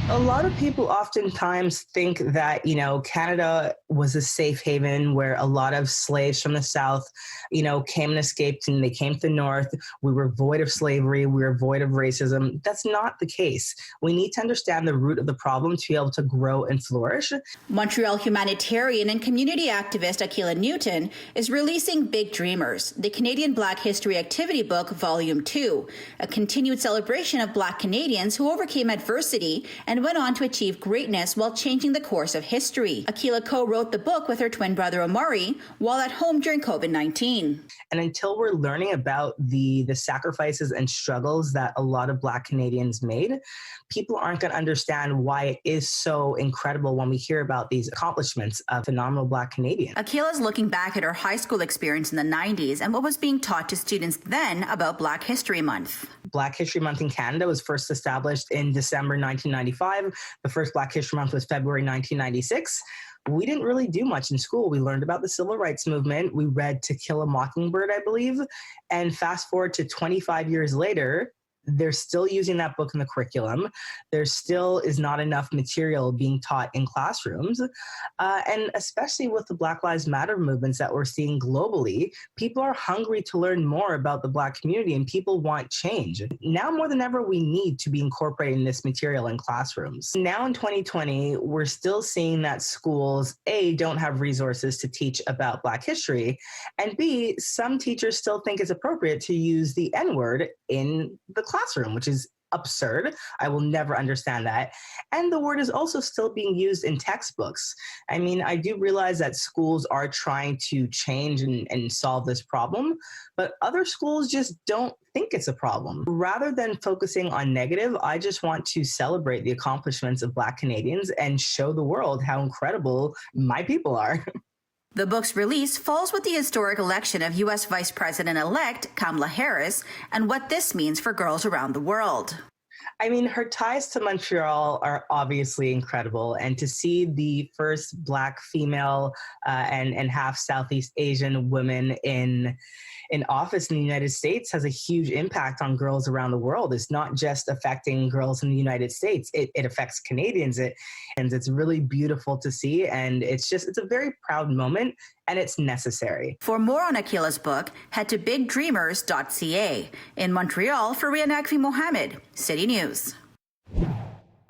A lot of people oftentimes think that, Canada was a safe haven where a lot of slaves from the South, came and escaped and they came to the North. We were void of slavery. We were void of racism. That's not the case. We need to understand the root of the problem to be able to grow and flourish. Montreal humanitarian and community activist Akilah Newton is releasing Big Dreamers, the Canadian Black History Activity Book, Volume 2, a continued celebration of Black Canadians who overcame adversity and went on to achieve greatness while changing the course of history. Akilah co-wrote the book with her twin brother Omari while at home during COVID-19. And until we're learning about the sacrifices and struggles that a lot of Black Canadians made, people aren't going to understand why it is so incredible when we hear about these accomplishments of phenomenal Black Canadians. Akilah is looking back at her high school experience in the 90s and what was being taught to students then about Black History Month. Black History Month in Canada was first established in December 1995. The first Black History Month was February 1996. We didn't really do much in school. We learned about the civil rights movement. We read To Kill a Mockingbird, I believe. And fast forward to 25 years later, they're still using that book in the curriculum. There still is not enough material being taught in classrooms. And especially with the Black Lives Matter movements that we're seeing globally, people are hungry to learn more about the Black community and people want change. Now more than ever, we need to be incorporating this material in classrooms. Now in 2020, we're still seeing that schools, A, don't have resources to teach about Black history, and B, some teachers still think it's appropriate to use the N-word in the classroom, which is absurd. I will never understand that. And the word is also still being used in textbooks. I mean, I do realize that schools are trying to change and solve this problem, but other schools just don't think it's a problem. Rather than focusing on negative, I just want to celebrate the accomplishments of Black Canadians and show the world how incredible my people are. The book's release falls with the historic election of U.S. Vice President-elect Kamala Harris and what this means for girls around the world. I mean, her ties to Montreal are obviously incredible. And to see the first Black female and half Southeast Asian woman in office in the United States has a huge impact on girls around the world. It's not just affecting girls in the United States. It affects Canadians. And it's really beautiful to see. And it's a very proud moment, and it's necessary. For more on Akilah's book, head to bigdreamers.ca. In Montreal, Fariha Naqvi-Mohamed, City News.